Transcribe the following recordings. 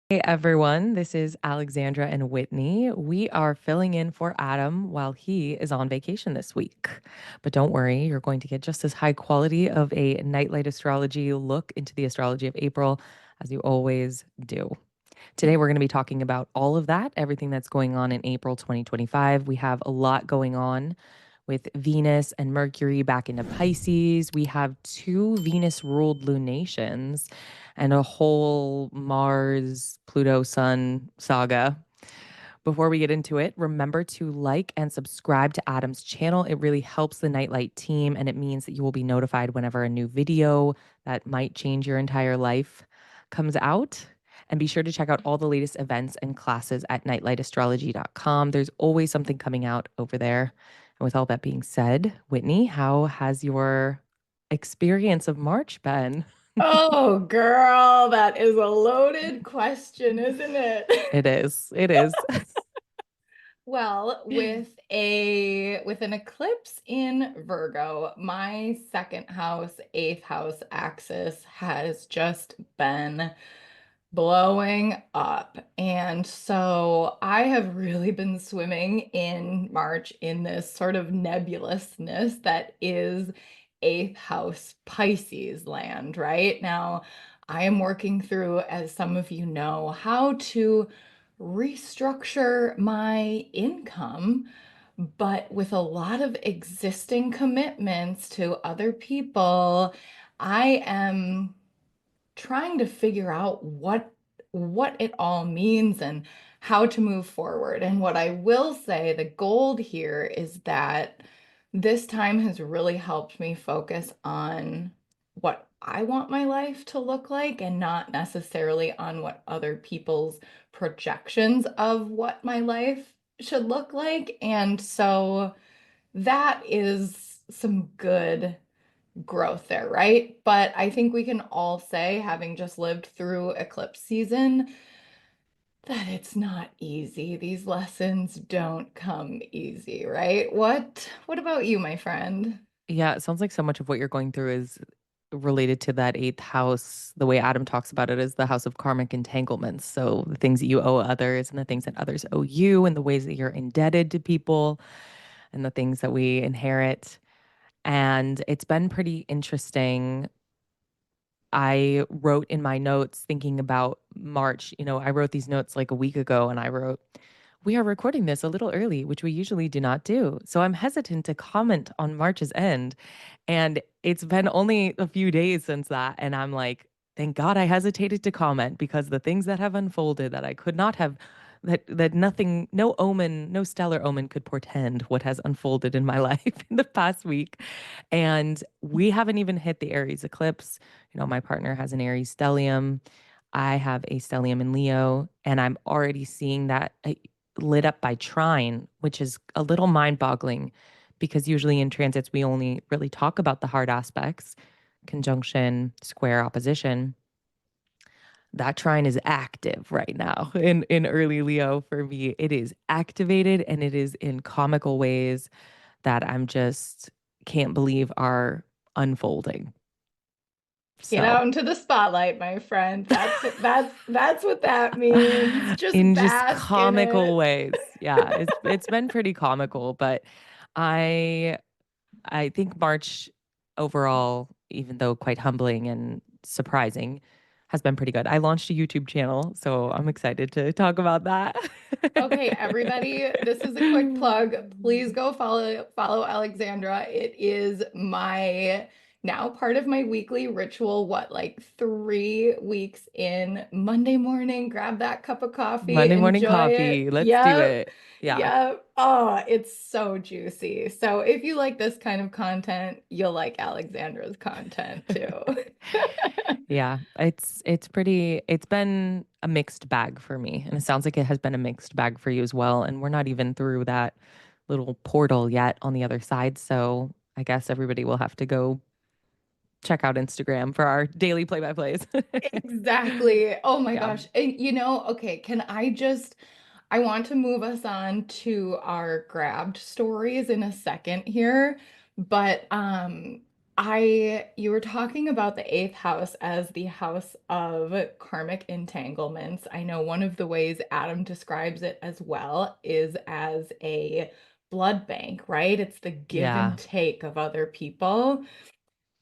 Hey everyone, this is Alexandra and Whitney. We are filling in for Adam while he is on vacation this week. But don't worry, you're going to get just as high quality of a nightlight astrology look into the astrology of April as you always do. Today, we're going to be talking about all of that, everything that's going on in April 2025. We have a lot going on with Venus and Mercury back into Pisces. We have two Venus ruled lunations and a whole Mars-Pluto-Sun saga. Before we get into it, remember to like and subscribe to Adam's channel. It really helps the Nightlight team, and it means that you will be notified whenever a new video that might change your entire life comes out. And be sure to check out all the latest events and classes at nightlightastrology.com. There's always something coming out over there. And with all that being said, Whitney, how has your experience of March been? Oh, girl, that is a loaded question, isn't it? It is. It is. Well, with an eclipse in Virgo, my second house, eighth house axis has just been blowing up. And so I have really been swimming in March in this sort of nebulousness that is eighth house Pisces land, right? Now, I am working through, as some of you know, how to restructure my income, but with a lot of existing commitments to other people, I am trying to figure out what it all means and how to move forward. And what I will say, the gold here is that this time has really helped me focus on what I want my life to look like and not necessarily on what other people's projections of what my life should look like. And so that is some good growth there, right? But I think we can all say, having just lived through eclipse season, that it's not easy. These lessons don't come easy, right? What about you, my friend? Yeah, it sounds like so much of what you're going through is related to that eighth house. The way Adam talks about it is the house of karmic entanglements. So the things that you owe others and the things that others owe you, and the ways that you're indebted to people, and the things that we inherit. And it's been pretty interesting. I wrote in my notes thinking about March. I wrote these notes like a week ago and I wrote, we are recording this a little early, which we usually do not do. So I'm hesitant to comment on March's end. And it's been only a few days since that. And I'm like, thank God I hesitated to comment because the things that have unfolded that I could not have, that nothing, no omen, no stellar omen could portend what has unfolded in my life in the past week. And we haven't even hit the Aries eclipse. My partner has an Aries stellium. I have a stellium in Leo, and I'm already seeing that lit up by trine, which is a little mind boggling because usually in transits, we only really talk about the hard aspects, conjunction, square, opposition. That trine is active right now in early Leo for me. It is activated and it is in comical ways that I'm just can't believe are unfolding. Get So out into the spotlight, my friend. That's what that means. Just in just bask in comical it. ways. Yeah, it's been pretty comical, but I I think March overall, even though quite humbling and surprising, has been pretty good. I launched a YouTube channel, so I'm excited to talk about that. Okay, everybody, this is a quick plug. Please go follow Alexandra. It is my now part of my weekly ritual. What, like 3 weeks in? Monday morning, grab that cup of coffee, Monday morning enjoy coffee. it. Let's do Yep. it. Yeah. Yep. Oh, it's so juicy. So if you like this kind of content, you'll like Alexandra's content too. Yeah, it's been a mixed bag for me. And it sounds like it has been a mixed bag for you as well. And we're not even through that little portal yet on the other side. So I guess everybody will have to go check out Instagram for our daily play-by-plays. Exactly. Oh my Yeah. gosh. And okay, I want to move us on to our grabbed stories in a second here, but You were talking about the eighth house as the house of karmic entanglements. I know one of the ways Adam describes it as well is as a blood bank, right? It's the give and Yeah. take of other people.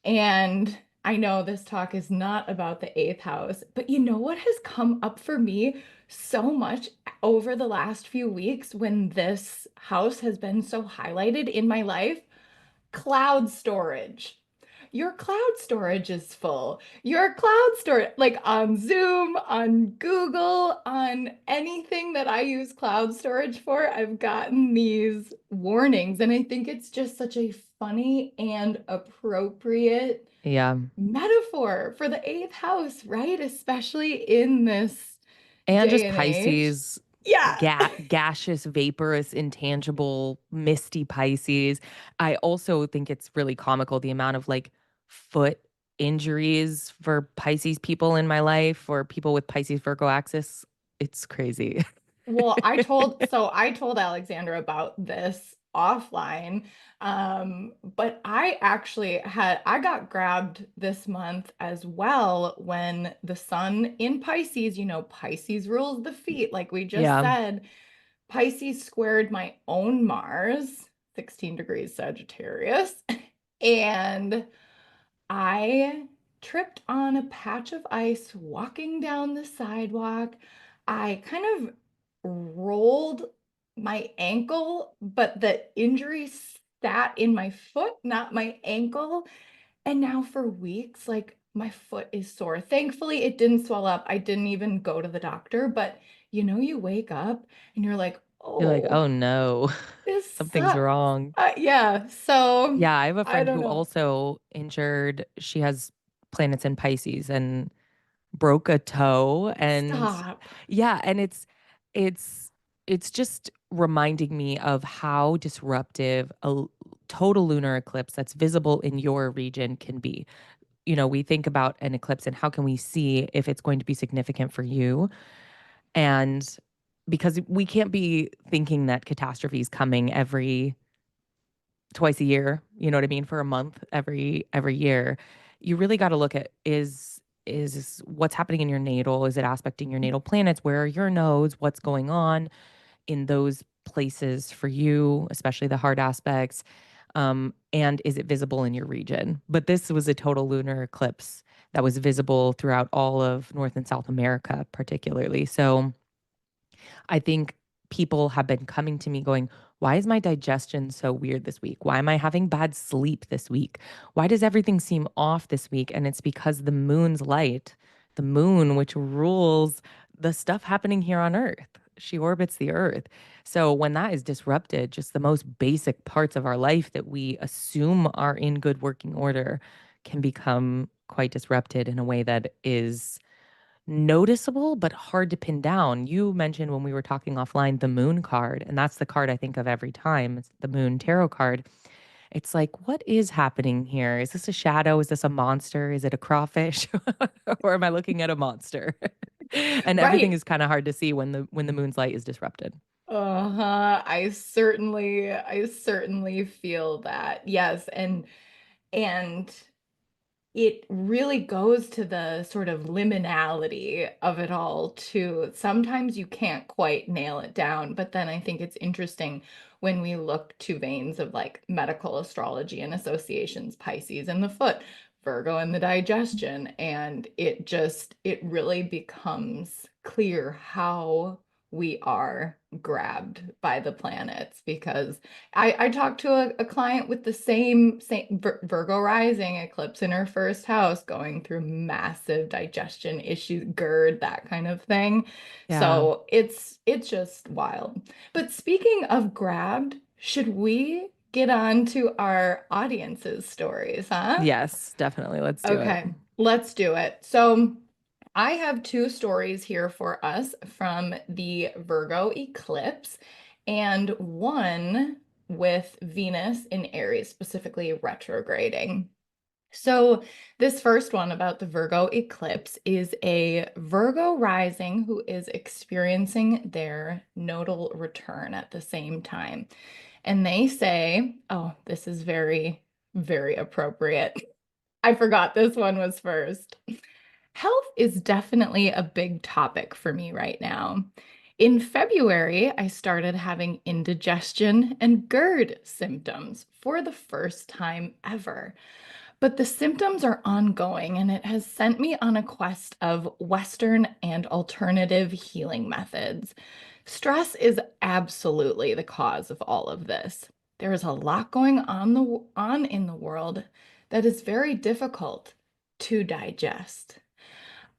And I know this talk is not about the eighth house, but you know what has come up for me so much over the last few weeks when this house has been so highlighted in my life? Cloud storage. Your cloud storage is full. Your cloud storage, like on Zoom, on Google, on anything that I use cloud storage for, I've gotten these warnings. And I think it's just such a funny and appropriate Yeah. metaphor for the eighth house, right? Especially in this And day just and age. Pisces, Yeah. gaseous, vaporous, intangible, misty Pisces. I also think it's really comical the amount of like foot injuries for Pisces people in my life or people with Pisces Virgo axis. It's crazy. Well, I told Alexandra about this offline. But I got grabbed this month as well when the sun in Pisces, Pisces rules the feet, like we just Yeah. said. Pisces squared my own Mars, 16 degrees Sagittarius, and I tripped on a patch of ice walking down the sidewalk. I kind of rolled my ankle, but the injury sat in my foot, not my ankle. And now for weeks, like my foot is sore. Thankfully, it didn't swell up. I didn't even go to the doctor, but you wake up and you're like, You're like, oh, oh no, this something's sucks. wrong. Yeah, so Yeah, I have a I friend don't who know. also injured, she has planets in Pisces and broke a toe and Stop. yeah, and it's it's just reminding me of how disruptive total lunar eclipse that's visible in your region can be. We think about an eclipse and how can we see if it's going to be significant for you? And because we can't be thinking that catastrophe is coming every twice a year, you know what I mean, for a month every year. You really got to look at is what's happening in your natal, is it aspecting your natal planets, where are your nodes, what's going on in those places for you, especially the hard aspects, and is it visible in your region? But this was a total lunar eclipse that was visible throughout all of North and South America, particularly. So I think people have been coming to me going, why is my digestion so weird this week? Why am I having bad sleep this week? Why does everything seem off this week? And it's because the moon's light, the moon, which rules the stuff happening here on Earth, she orbits the Earth. So when that is disrupted, just the most basic parts of our life that we assume are in good working order can become quite disrupted in a way that is noticeable but hard to pin down. You mentioned when we were talking offline the moon card, and that's the card I think of every time. It's the moon tarot card. It's like, what is happening here? Is this a shadow? Is this a monster? Is it a crawfish? Or am I looking at a monster? And everything Right. is kind of hard to see when the moon's light is disrupted. Uh-huh. I certainly feel that. Yes, and it really goes to the sort of liminality of it all too. Sometimes you can't quite nail it down, but then I think it's interesting when we look to veins of like medical astrology and associations, Pisces in the foot, Virgo in the digestion, and it really becomes clear how we are grabbed by the planets because I talked to a client with the same Virgo rising eclipse in her first house, going through massive digestion issues, GERD, that kind of thing. Yeah. So it's just wild. But speaking of grabbed, should we get on to our audience's stories, huh? Yes, definitely. Let's do it. Okay, let's do it. So I have two stories here for us from the Virgo eclipse, and one with Venus in Aries, specifically retrograding. So, this first one about the Virgo eclipse is a Virgo rising who is experiencing their nodal return at the same time. And they say, oh, this is very, very appropriate. I forgot this one was first. Health is definitely a big topic for me right now. In February, I started having indigestion and GERD symptoms for the first time ever. But the symptoms are ongoing, and it has sent me on a quest of Western and alternative healing methods. Stress is absolutely the cause of all of this. There is a lot going on in the world that is very difficult to digest.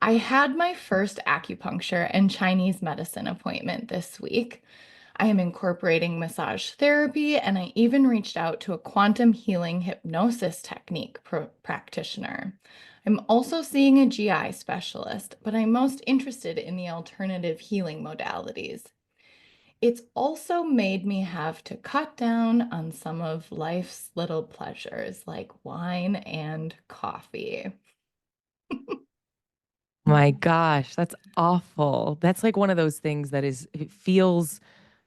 I had my first acupuncture and Chinese medicine appointment this week. I am incorporating massage therapy, and I even reached out to a quantum healing hypnosis technique practitioner. I'm also seeing a GI specialist, but I'm most interested in the alternative healing modalities. It's also made me have to cut down on some of life's little pleasures like wine and coffee. My gosh, that's awful. That's like one of those things that is, it feels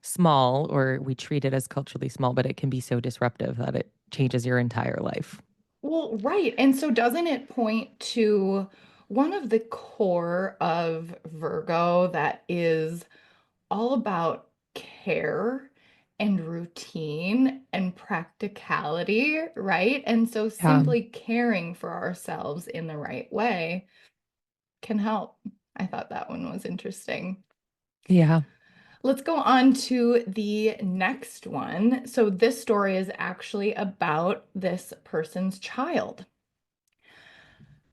small, or we treat it as culturally small, but it can be so disruptive that it changes your entire life. Well, right. And so doesn't it point to one of the core of Virgo that is all about care and routine and practicality, right? And so Yeah. simply caring for ourselves in the right way can help. I thought that one was interesting. Yeah. Let's go on to the next one. So this story is actually about this person's child.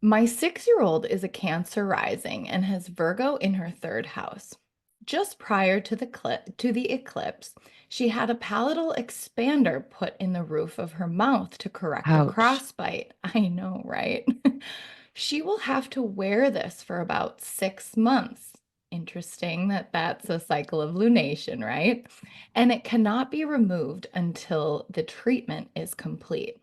My 6-year-old is a Cancer rising and has Virgo in her third house. Just prior to the eclipse, she had a palatal expander put in the roof of her mouth to correct a Ouch. crossbite. I know, right? She will have to wear this for about 6 months. Interesting that that's a cycle of lunation, right? And it cannot be removed until the treatment is complete.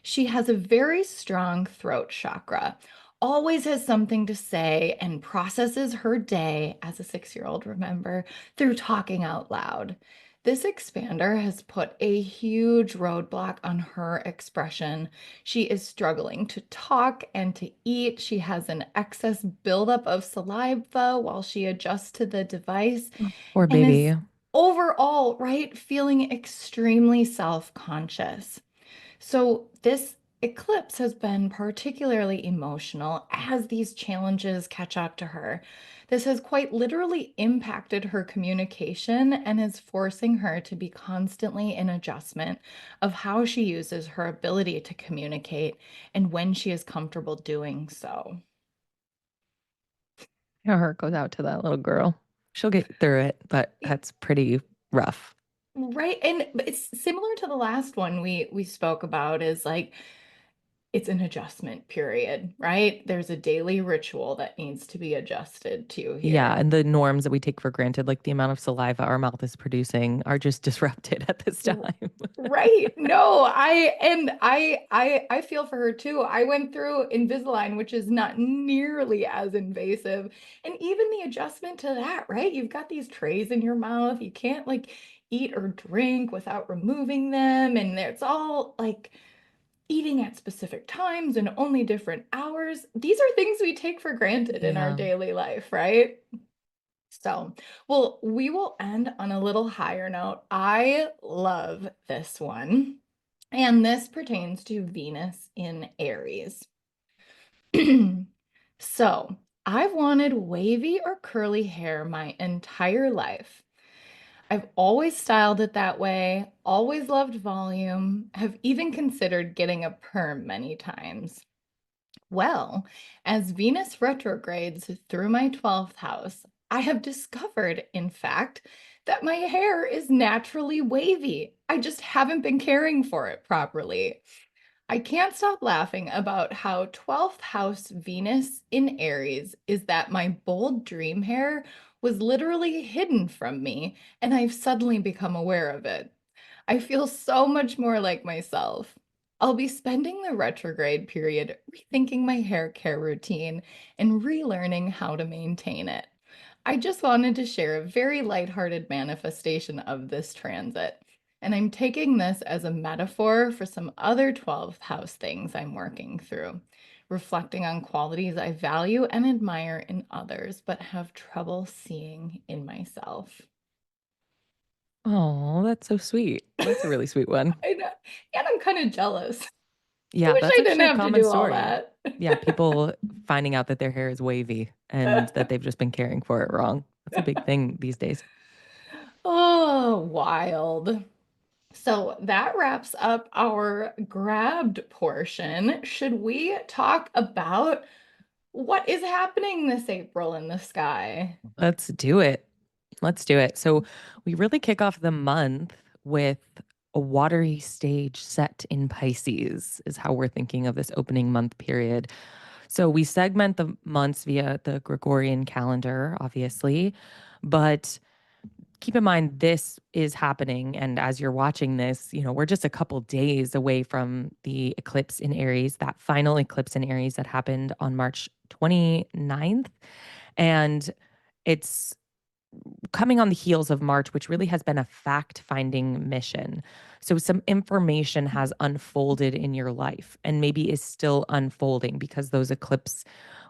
She has a very strong throat chakra, always has something to say, and processes her day as a 6-year-old, remember, through talking out loud. This expander has put a huge roadblock on her expression. She is struggling to talk and to eat. She has an excess buildup of saliva while she adjusts to the device Poor and is baby. overall, right, feeling extremely self-conscious. So, this eclipse has been particularly emotional as these challenges catch up to her. This has quite literally impacted her communication and is forcing her to be constantly in adjustment of how she uses her ability to communicate and when she is comfortable doing so. Your heart goes out to that little girl. She'll get through it, but that's pretty rough. Right. And it's similar to the last one we spoke about is like it's an adjustment period, right? There's a daily ritual that needs to be adjusted to Yeah, here. and the norms that we take for granted, like the amount of saliva our mouth is producing, are just disrupted at this R- time. Right. No, I feel for her too. I went through Invisalign, which is not nearly as invasive. And even the adjustment to that, right? You've got these trays in your mouth. You can't like eat or drink without removing them. And it's all like eating at specific times and only different hours. These are things we take for granted in our Yeah. daily life, right? So, well, we will end on a little higher note. I love this one, and this pertains to Venus in Aries. So, I've wanted wavy or curly hair my entire life. I've always styled it that way, always loved volume, have even considered getting a perm many times. Well, as Venus retrogrades through my 12th house, I have discovered, in fact, that my hair is naturally wavy. I just haven't been caring for it properly. I can't stop laughing about how 12th house Venus in Aries is that my bold dream hair was literally hidden from me, and I've suddenly become aware of it. I feel so much more like myself. I'll be spending the retrograde period rethinking my hair care routine and relearning how to maintain it. I just wanted to share a very lighthearted manifestation of this transit. And I'm taking this as a metaphor for some other 12th house things I'm working through, reflecting on qualities I value and admire in others, but have trouble seeing in myself. Oh, that's so sweet. That's a really sweet one. I know. And I'm kind of jealous. I Yeah, wish that's I didn't actually a have to common do all story. that. Yeah, people finding out that their hair is wavy and that they've just been caring for it wrong. That's a big thing these days. Oh, wild. So that wraps up our grabbed portion. Should we talk about what is happening this April in the sky? Let's do it. Let's do it. So, we really kick off the month with a watery stage set in Pisces, is how we're thinking of this opening month period. So, we segment the months via the Gregorian calendar, obviously, but keep in mind this is happening. And as you're watching this, we're just a couple days away from the eclipse in Aries, that final eclipse in Aries that happened on March 29th. And it's coming on the heels of March, which really has been a fact finding mission. So, some information has unfolded in your life and maybe is still unfolding because those eclipse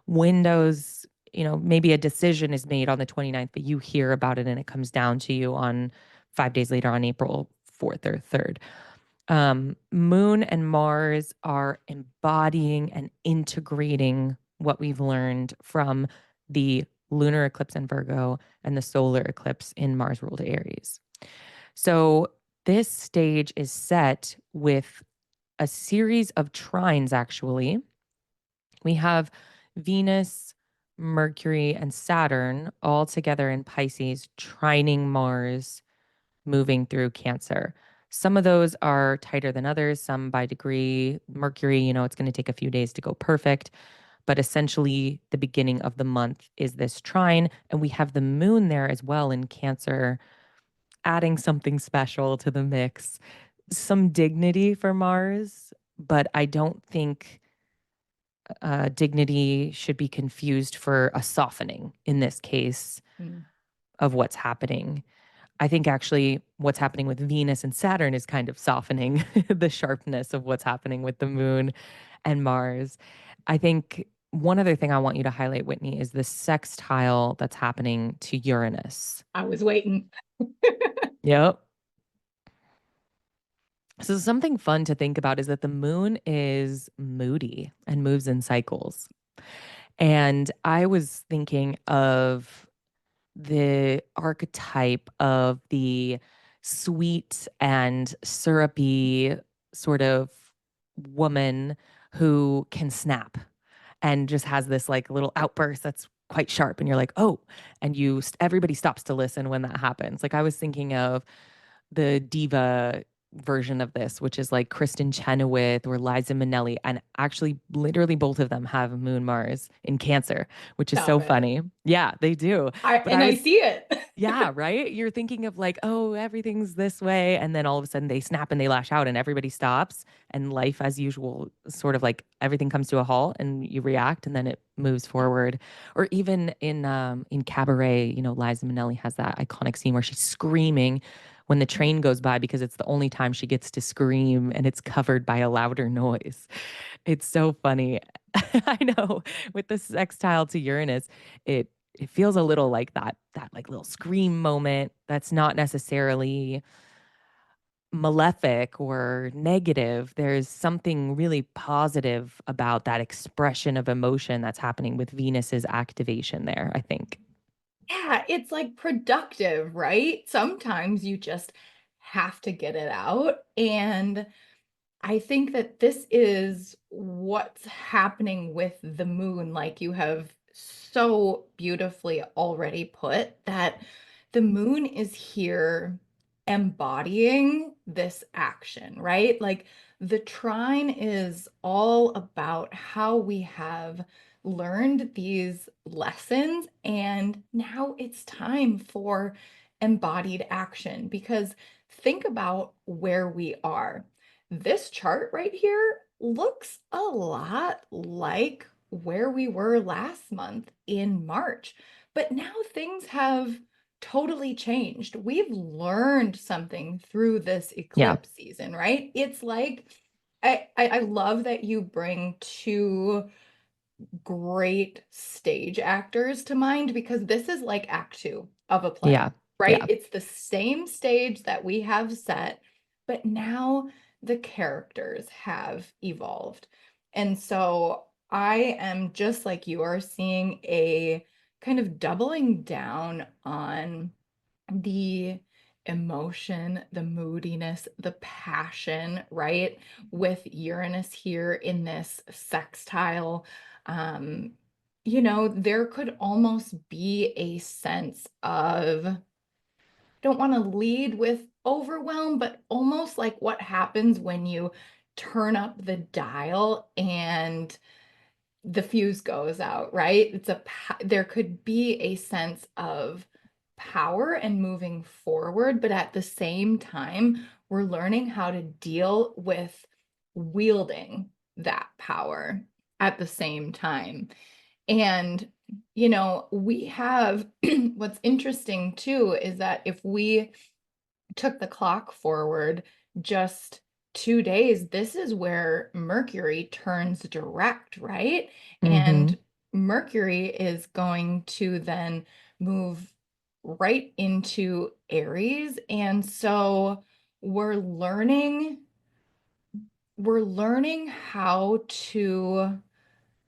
windows, maybe a decision is made on the 29th, but you hear about it and it comes down to you on 5 days later on April 4th or 3rd. Moon and Mars are embodying and integrating what we've learned from the lunar eclipse in Virgo and the solar eclipse in Mars ruled Aries. So this stage is set with a series of trines, actually. We have Venus, Mercury, and Saturn all together in Pisces, trining Mars, moving through Cancer. Some of those are tighter than others, some by degree. Mercury, it's going to take a few days to go perfect. But essentially, the beginning of the month is this trine. And we have the moon there as well in Cancer, adding something special to the mix. Some dignity for Mars, but I don't think dignity should be confused for a softening in this case Mm. of what's happening. I think actually what's happening with Venus and Saturn is kind of softening the sharpness of what's happening with the moon and Mars. I think one other thing I want you to highlight, Whitney, is the sextile that's happening to Uranus. I was waiting. Yep. So, something fun to think about is that the moon is moody and moves in cycles. And I was thinking of the archetype of the sweet and syrupy sort of woman who can snap and just has this like little outburst that's quite sharp and you're like, "Oh," and everybody stops to listen when that happens. Like I was thinking of the diva version of this, which is like Kristen Chenoweth or Liza Minnelli. And actually, literally, both of them have Moon Mars in Cancer, which is Stop so it. funny. Yeah, they do. But And I I was, see it. yeah, right? You're thinking of like, oh, everything's this way. And then all of a sudden they snap and they lash out and everybody stops. And life, as usual, sort of like everything comes to a halt and you react and then it moves forward. Or even in Cabaret, Liza Minnelli has that iconic scene where she's screaming when the train goes by because it's the only time she gets to scream and it's covered by a louder noise. It's so funny. I know with the sextile to Uranus, it feels a little like that like little scream moment that's not necessarily malefic or negative. There's something really positive about that expression of emotion that's happening with Venus's activation there, I think. Yeah, it's like productive, right? Sometimes you just have to get it out. And I think that this is what's happening with the moon, like you have so beautifully already put, that the moon is here embodying this action, right? Like the trine is all about how we have learned these lessons, and now it's time for embodied action because think about where we are. This chart right here looks a lot like where we were last month in March, but now things have totally changed. We've learned something through this Yeah. eclipse season, right? It's like I love that you bring two great stage actors to mind because this is like act two of a Yeah. play, right? Yeah. It's the same stage that we have set, but now the characters have evolved. And so I am just like you are seeing a kind of doubling down on the emotion, the moodiness, the passion, right? With Uranus here in this sextile, um, there could almost be a sense of, don't want to lead with overwhelm, but almost like what happens when you turn up the dial and the fuse goes out, right? There could be a sense of power and moving forward, but at the same time, we're learning how to deal with wielding that power at the same time. And, we have what's interesting too is that if we took the clock forward just 2 days, this is where Mercury turns direct, right? Mm-hmm. And Mercury is going to then move right into Aries. And so we're learning, we're learning how to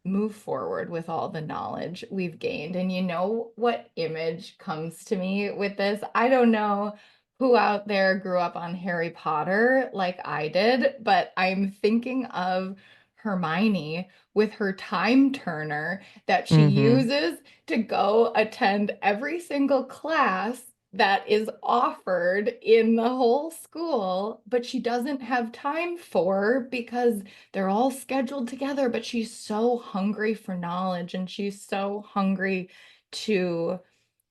move forward with all the knowledge we've gained. And you know what image comes to me with this? I don't know who out there grew up on Harry Potter like I did, but I'm thinking of Hermione with her time turner that she Mm-hmm. uses to go attend every single class that is offered in the whole school, but she doesn't have time for because they're all scheduled together, but she's so hungry for knowledge and she's so hungry to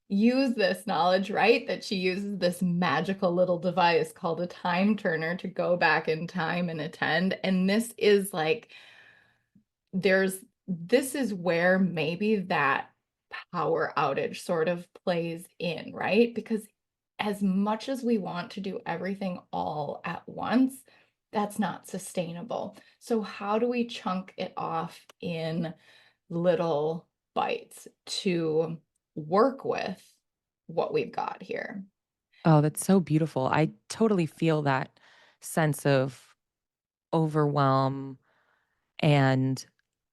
use this knowledge, right? That she uses this magical little device called a time turner to go back in time and attend. And this is where maybe that power outage sort of plays in, right? Because as much as we want to do everything all at once, that's not sustainable. So, how do we chunk it off in little bites to work with what we've got here? Oh, that's so beautiful. I totally feel that sense of overwhelm and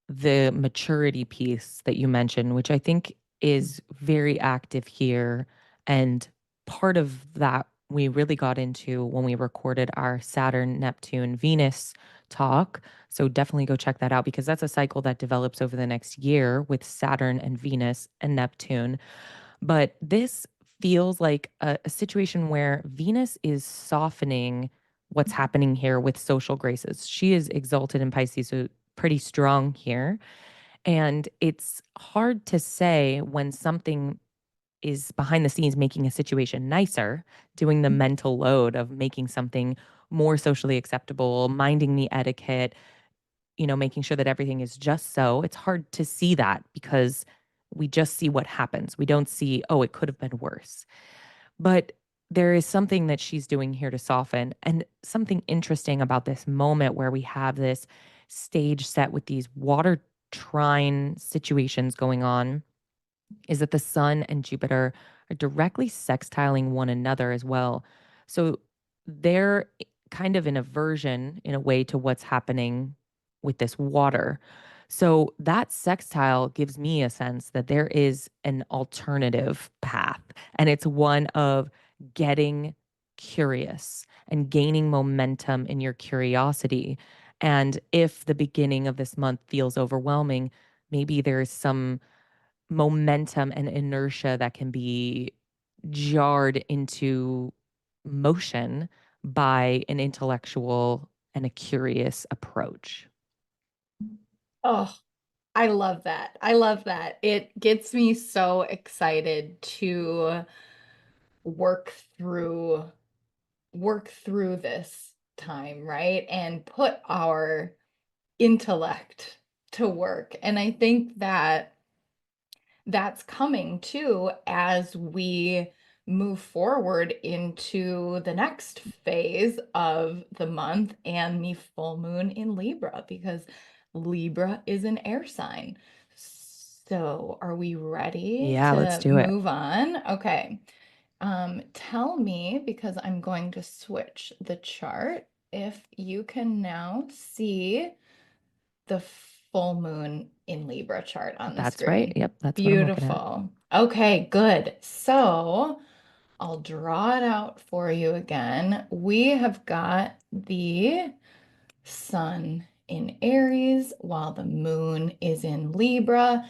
the maturity piece that you mentioned, which I think is very active here. And part of that we really got into when we recorded our Saturn, Neptune, Venus talk. So definitely go check that out because that's a cycle that develops over the next year with Saturn and Venus and Neptune. But this feels like a situation where Venus is softening what's happening here with social graces. She is exalted in Pisces, so pretty strong here. And it's hard to say when something is behind the scenes making a situation nicer, doing the mental load of making something more socially acceptable, minding the etiquette, making sure that everything is just so. It's hard to see that because we just see what happens. We don't see, oh, it could have been worse. But there is something that she's doing here to soften, and something interesting about this moment where we have this stage set with these water trine situations going on is that the sun and Jupiter are directly sextiling one another as well. So they're kind of in aversion in a way to what's happening with this water. So that sextile gives me a sense that there is an alternative path, and it's one of getting curious and gaining momentum in your curiosity. And if the beginning of this month feels overwhelming, maybe there's some momentum and inertia that can be jarred into motion by an intellectual and a curious approach. Oh, I love that. I love that. It gets me so excited to work through work through this time, right? And put our intellect to work. And I think that that's coming too as we move forward into the next phase of the month and the full moon in Libra, because Libra is an air sign. So, are we ready Yeah, let's to do it. move on? Okay. Tell me, because I'm going to switch the chart, if you can now see the full moon in Libra chart on the That's right. screen. Yep, that's what I'm looking at. Beautiful. Okay, good. So I'll draw it out for you again. We have got the sun in Aries while the moon is in Libra.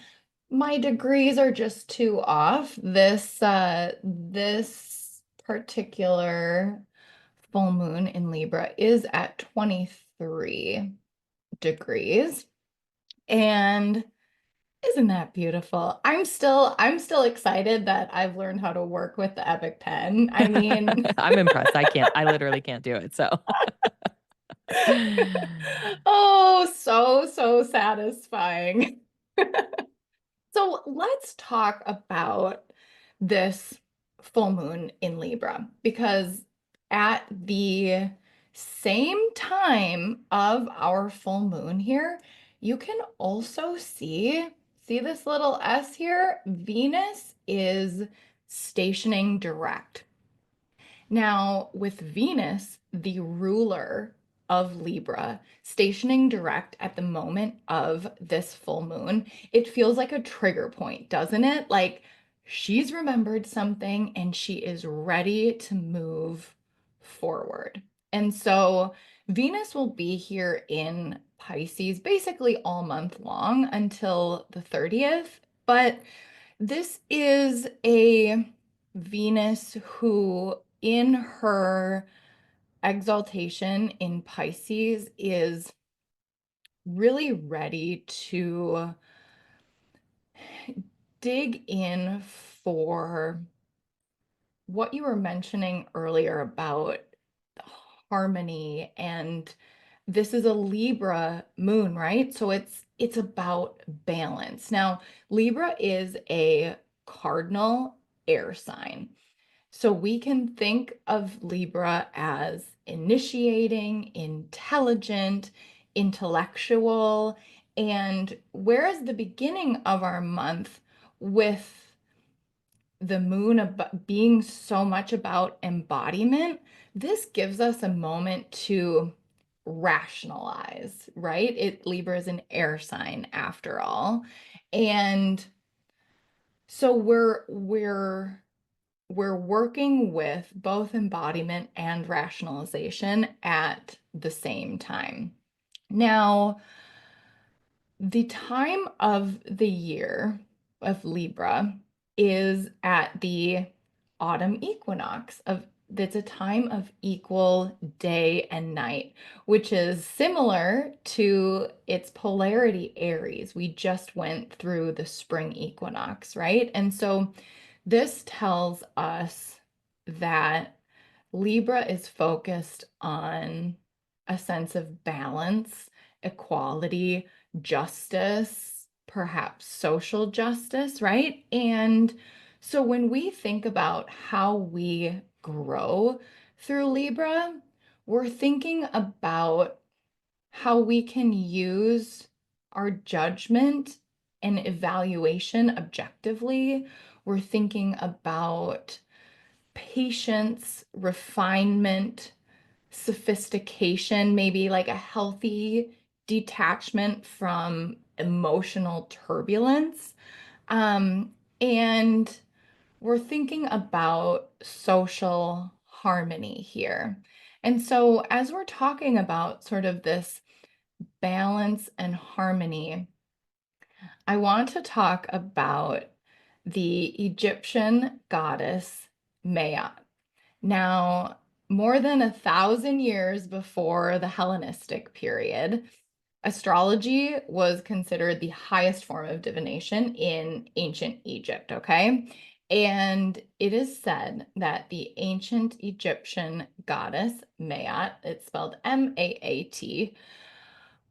My degrees are just two off. This particular full moon in Libra is at 23 degrees. And isn't that beautiful? I'm still excited that I've learned how to work with the Epic pen. I mean, I'm impressed. I literally can't do it. So, oh, so satisfying. So let's talk about this full moon in Libra, because at the same time of our full moon here, you can also see this little S here? Venus is stationing direct. Now, with Venus, the ruler of Libra, stationing direct at the moment of this full moon, it feels like a trigger point, doesn't it? Like she's remembered something and she is ready to move forward. And so Venus will be here in Pisces basically all month long until the 30th. But this is a Venus who, in her exaltation in Pisces, is really ready to dig in for what you were mentioning earlier about harmony. And this is a Libra moon, right? So it's about balance. Now, Libra is a cardinal air sign. So we can think of Libra as initiating, intelligent, intellectual, and whereas the beginning of our month with the moon being so much about embodiment, this gives us a moment to rationalize, right? Libra is an air sign after all. And so we're working with both embodiment and rationalization at the same time. Now, the time of the year of Libra is at the autumn equinox of that's a time of equal day and night, which is similar to its polarity Aries. We just went through the spring equinox, right? And so this tells us that Libra is focused on a sense of balance, equality, justice, perhaps social justice, right? And so when we think about how we grow through Libra, we're thinking about how we can use our judgment and evaluation objectively. We're thinking about patience, refinement, sophistication, maybe like a healthy detachment from emotional turbulence. Um, and we're thinking about social harmony here. And so, as we're talking about sort of this balance and harmony, I want to talk about the Egyptian goddess Maat. Now, more than 1,000 years before the Hellenistic period, astrology was considered the highest form of divination in ancient Egypt, okay? And it is said that the ancient Egyptian goddess Maat, it's spelled Maat,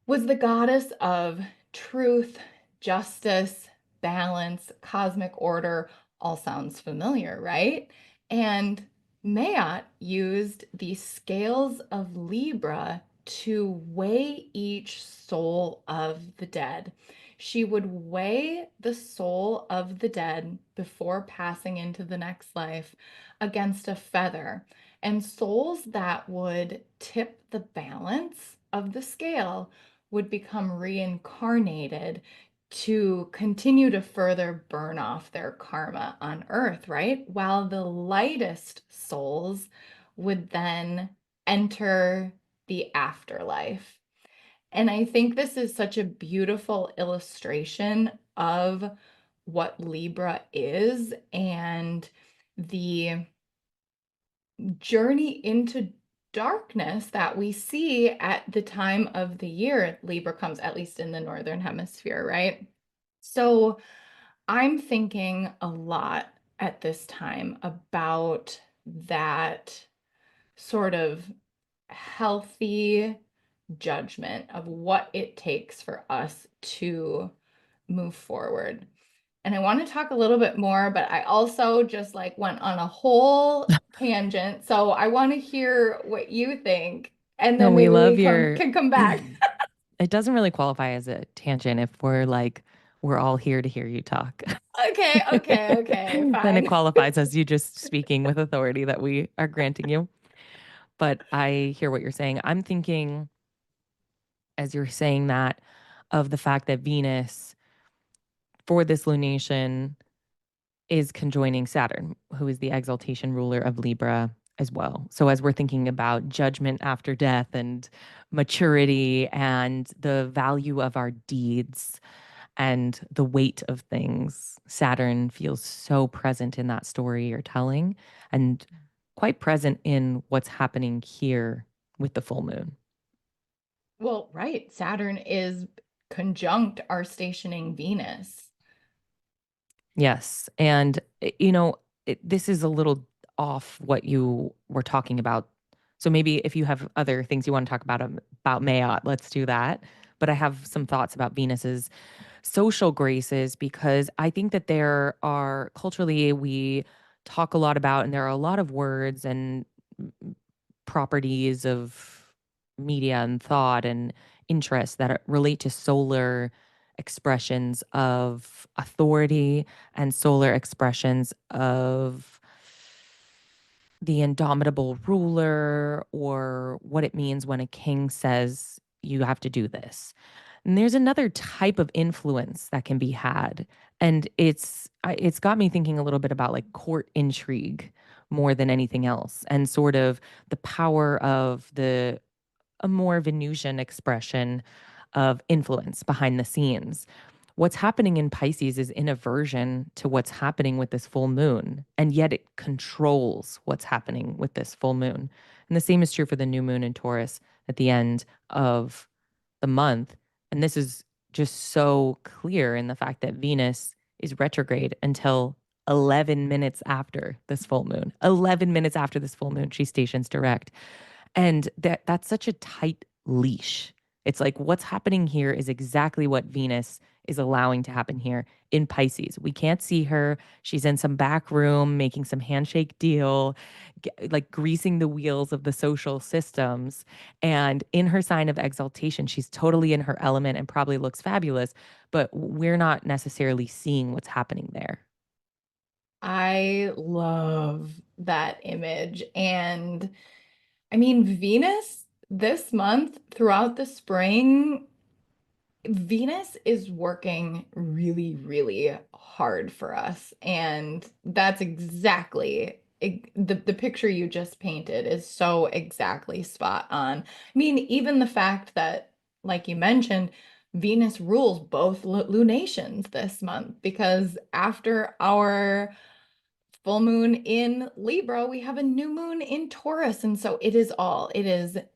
was the goddess of truth, justice, balance, cosmic order. All sounds familiar, right? And Maat used the scales of Libra to weigh each soul of the dead. She would weigh the soul of the dead before passing into the next life against a feather. And souls that would tip the balance of the scale would become reincarnated to continue to further burn off their karma on earth, right? While the lightest souls would then enter the afterlife. And I think this is such a beautiful illustration of what Libra is and the journey into darkness that we see at the time of the year Libra comes, at least in the northern hemisphere, right? So I'm thinking a lot at this time about that sort of healthy judgment of what it takes for us to move forward. And I want to talk a little bit more, but I also just like went on a whole tangent. So I want to hear what you think, and No, then we maybe love we your can come back. it doesn't really qualify as a tangent if we're like we're all here to hear you talk. Okay, okay, okay, Then it fine. qualifies as you just speaking with authority that we are granting you. But I hear what you're saying. I'm thinking as you're saying that of the fact that Venus for this lunation is conjoining Saturn, who is the exaltation ruler of Libra as well. So, as we're thinking about judgment after death and maturity and the value of our deeds and the weight of things, Saturn feels so present in that story you're telling and quite present in what's happening here with the full moon. Well, right. Saturn is conjunct our stationing Venus. Yes. And, this is a little off what you were talking about. So maybe if you have other things you want to talk about Mayat, let's do that. But I have some thoughts about Venus's social graces because I think that there are culturally, we talk a lot about, and there are a lot of words and properties of media and thought and interest that relate to solar expressions of authority and solar expressions of the indomitable ruler or what it means when a king says you have to do this. And there's another type of influence that can be had, and it's got me thinking a little bit about like court intrigue more than anything else, and sort of the power of the a more Venusian expression of influence behind the scenes. What's happening in Pisces is in aversion to what's happening with this full moon, and yet it controls what's happening with this full moon. And the same is true for the new moon in Taurus at the end of the month. And this is just so clear in the fact that Venus is retrograde until 11 minutes after this full moon. 11 minutes after this full moon, she stations direct. And that's such a tight leash. It's like what's happening here is exactly what Venus is allowing to happen here in Pisces. We can't see her. She's in some back room making some handshake deal, like greasing the wheels of the social systems. And in her sign of exaltation, she's totally in her element and probably looks fabulous, but we're not necessarily seeing what's happening there. I love that image. And I mean, Venus this month throughout the spring, Venus is working really, really hard for us. And that's exactly the picture you just painted is so exactly spot on. I mean, even the fact that, like you mentioned, Venus rules both lunations this month because after our full moon in Libra, we have a new moon in Taurus. And so it is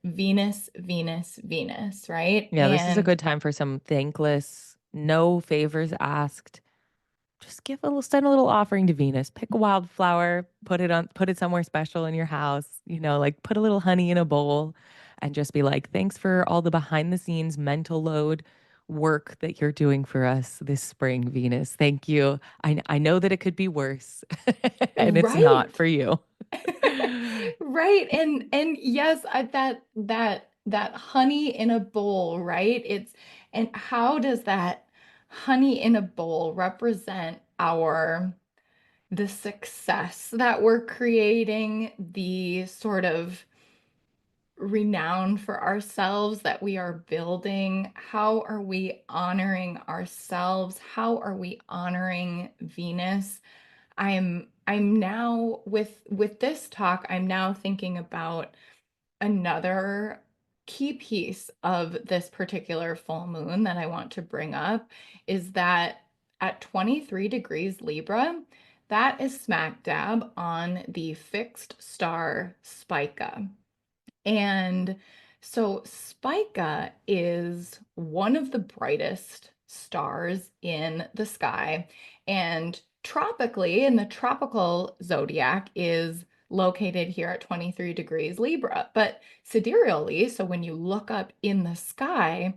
Venus, Venus, Venus, right? Yeah, this is a And good time for some thankless, no favors asked. Just send a little offering to Venus. Pick a wildflower, put it somewhere special in your house, like put a little honey in a bowl and just be like, thanks for all the behind the scenes mental load work that you're doing for us this spring, Venus. Thank you. I know that it could be worse, and it's not Right. for you. Right. And yes, that honey in a bowl, right? And how does that honey in a bowl represent our the success that we're creating, the sort of renown for ourselves that we are building? How are we honoring ourselves? How are we honoring Venus? I'm now with this talk, I'm now thinking about another key piece of this particular full moon that I want to bring up is that at 23 degrees Libra, that is smack dab on the fixed star Spica. And so Spica is one of the brightest stars in the sky. And tropically, in the tropical zodiac, is located here at 23 degrees Libra. But sidereally, so when you look up in the sky,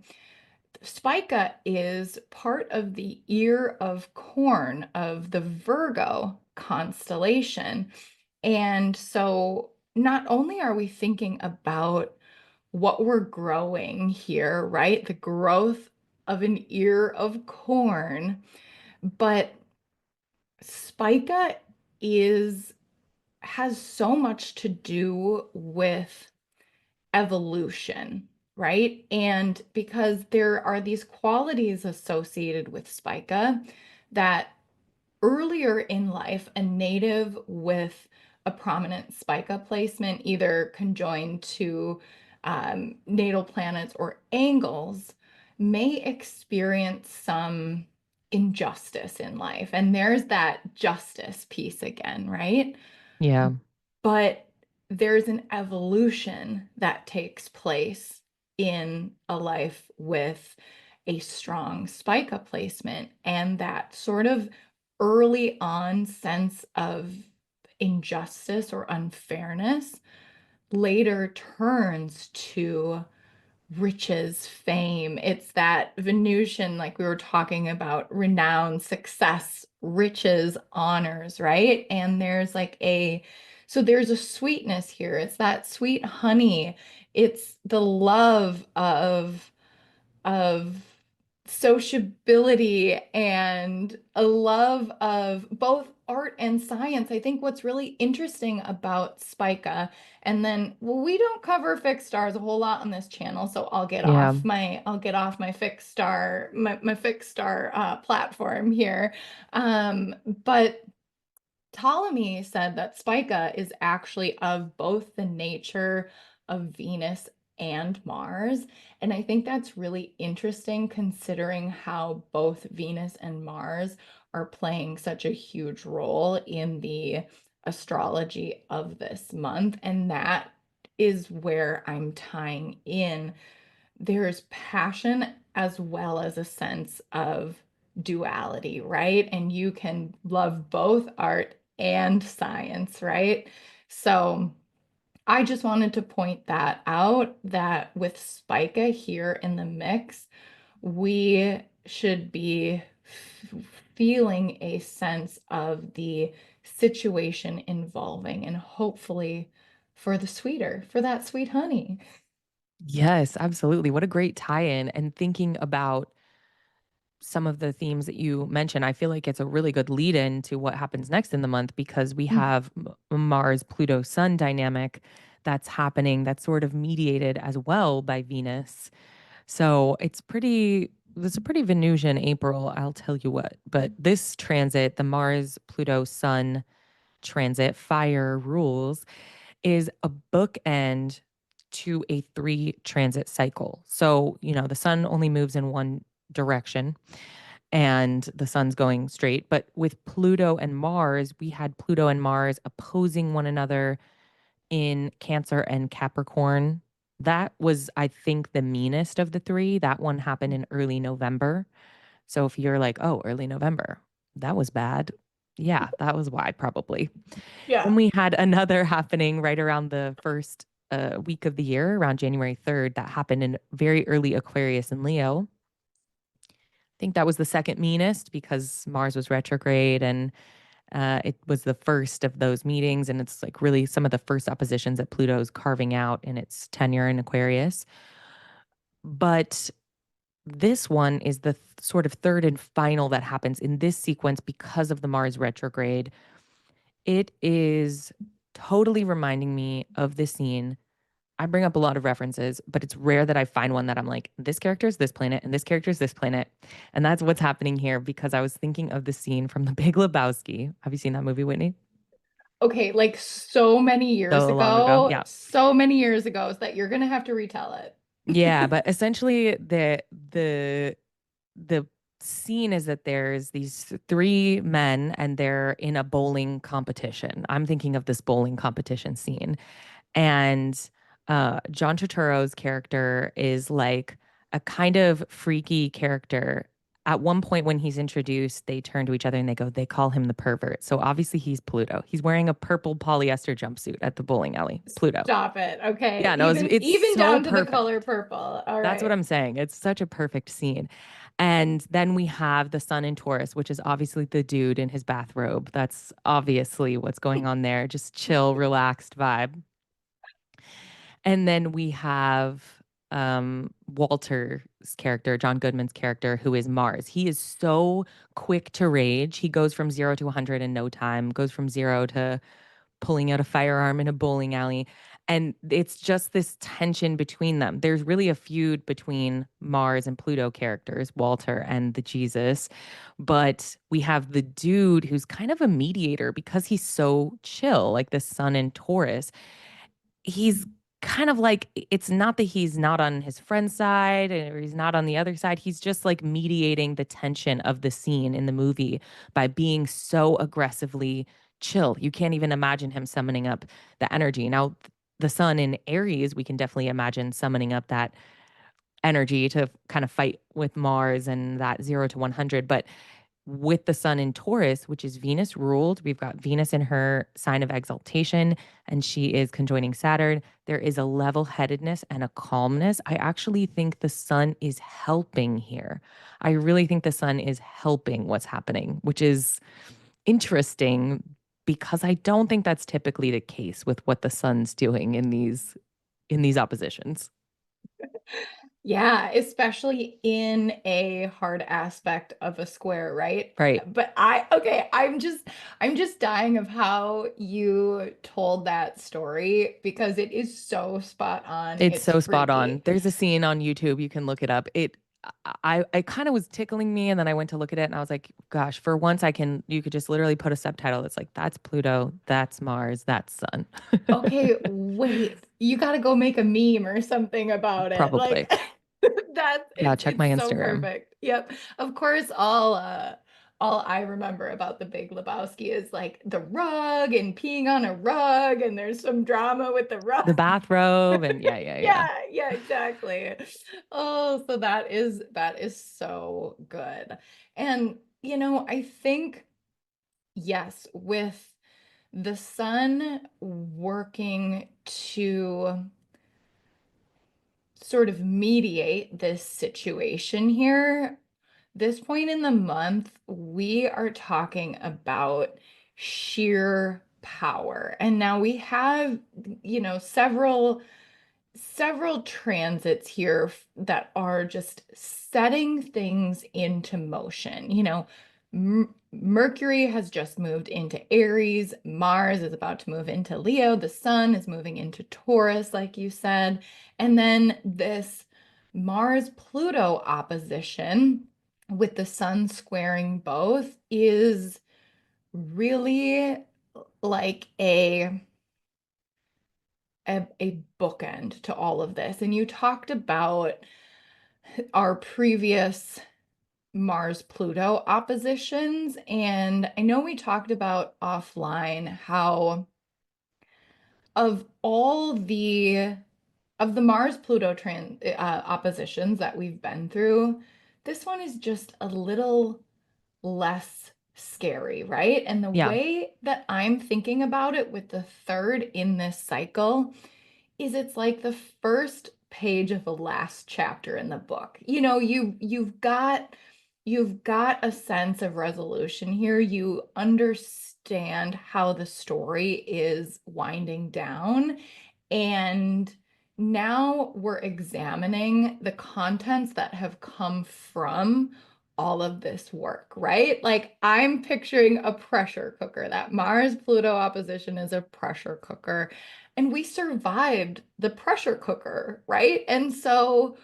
Spica is part of the ear of corn of the Virgo constellation. And so not only are we thinking about what we're growing here, right? The growth of an ear of corn, but Spica is has so much to do with evolution, right? And because there are these qualities associated with Spica that earlier in life, a native with a prominent spica placement, either conjoined to natal planets or angles, may experience some injustice in life. And there's that justice piece again, right? Yeah. But there's an evolution that takes place in a life with a strong spica placement, and that sort of early on sense of injustice or unfairness later turns to riches, fame. It's that Venusian, like we were talking about, renown, success, riches, honors, right? And so there's a sweetness here. It's that sweet honey. It's the love of sociability and a love of both art and science. I think what's really interesting about Spica, and then well, we don't cover fixed stars a whole lot on this channel, so Yeah. I'll get off my fixed star my fixed star platform here. But Ptolemy said that Spica is actually of both the nature of Venus and Mars. And I think that's really interesting considering how both Venus and Mars are playing such a huge role in the astrology of this month. And that is where I'm tying in there's passion as well as a sense of duality, right? And you can love both art and science, right? So I just wanted to point that out that with Spica here in the mix, we should be feeling a sense of the situation involving and hopefully for that sweet honey. Yes, absolutely. What a great tie-in. And thinking about some of the themes that you mentioned, I feel like it's a really good lead in to what happens next in the month because we have Mars-Pluto-Sun dynamic that's happening that's sort of mediated as well by Venus. So it's a pretty Venusian April, I'll tell you what. But this transit, the Mars-Pluto-Sun transit, fire rules, is a bookend to a three transit cycle. So, the sun only moves in one direction and the sun's going straight. But with Pluto and Mars, we had Pluto and Mars opposing one another in Cancer and Capricorn. That was, I think, the meanest of the three. That one happened in early November. So if you're like, oh, early November, that was bad. Yeah, that was why, probably. Then Yeah. we had another happening right around the first week of the year, around January 3rd, that happened in very early Aquarius and Leo. think that was the second meanest because Mars was retrograde and it was the first of those meetings. And it's like really some of the first oppositions that Pluto's carving out in its tenure in Aquarius. But this one is the sort of third and final that happens in this sequence because of the Mars retrograde. It is totally reminding me of the scene. I bring up a lot of references, but it's rare that I find one that I'm like, this character is this planet and this character is this planet. And that's what's happening here because I was thinking of the scene from The Big Lebowski. Have you seen that movie, Whitney? Okay, like so many years So long ago. ago, Yeah. so many years ago, that you're gonna have to retell Yeah, it. but essentially the scene is that there's these three men and they're in a bowling competition. I'm thinking of this bowling competition scene. And John Turturro's character is like a kind of freaky character. At one point when he's introduced, they turn to each other and they call him the pervert. So obviously he's Pluto. He's wearing a purple polyester jumpsuit at the bowling alley. Pluto. Stop it. Okay. Yeah, no, it's Even so down to the color perfect. purple. All That's what right. I'm saying. It's such a perfect scene. And then we have the sun in Taurus, which is obviously the dude in his bathrobe. That's obviously what's going on there. Just chill, relaxed vibe. And then we have Walter's character, John Goodman's character, who is Mars. He is so quick to rage. He goes from 0 to 100 in no time, goes from zero to pulling out a firearm in a bowling alley. And it's just this tension between them. There's really a feud between Mars and Pluto characters, Walter and the Jesus. But we have the dude who's kind of a mediator because he's so chill, like the sun in Taurus. He's kind of like it's not that he's not on his friend's side or he's not on the other side. He's just like mediating the tension of the scene in the movie by being so aggressively chill. You can't even imagine him summoning up the energy. Now, the sun in Aries, we can definitely imagine summoning up that energy to kind of fight with Mars and that 0 to 100. But with the sun in Taurus, which is Venus ruled. We've got Venus in her sign of exaltation, and she is conjoining Saturn. There is a level headedness and a calmness. I actually think the sun is helping here. I really think the sun is helping what's happening, which is interesting because I don't think that's typically the case with what the sun's doing in these oppositions. Yeah, especially in a hard aspect of a square, right? Right. But okay, I'm just dying of how you told that story because it is so spot on. It's It's so spot on. freaky. There's a scene on YouTube, you can look it up. I kind of was tickling me and then I went to look at it and I was like, gosh, for once you could just literally put a subtitle that's like that's Pluto, that's Mars, that's Sun. Okay, wait. You got to go make a meme or something about it. Probably. Like that's Yeah, check my it's so Instagram. perfect. Yep. Of course, all I remember about the Big Lebowski is like the rug and peeing on a rug and there's some drama with the rug. The bathrobe and yeah. Yeah, yeah, exactly. Oh, so that is so good. And I think yes, with the sun working to sort of mediate this situation here, this point in the month, we are talking about sheer power. And now we have, several transits here that are just setting things into motion. Mercury has just moved into Aries, Mars is about to move into Leo, the sun is moving into Taurus, like you said. And then this Mars Pluto opposition with the sun squaring both is really like a bookend to all of this. And you talked about our previous Mars Pluto oppositions. And I know we talked about offline how of all the Mars Pluto oppositions that we've been through, this one is just a little less scary, right? And the Yeah. way that I'm thinking about it with the third in this cycle is it's like the first page of the last chapter in the book. You've got you've got a sense of resolution here. You understand how the story is winding down. And now we're examining the contents that have come from all of this work, right? Like I'm picturing a pressure cooker. That Mars-Pluto opposition is a pressure cooker. And we survived the pressure cooker, right? And so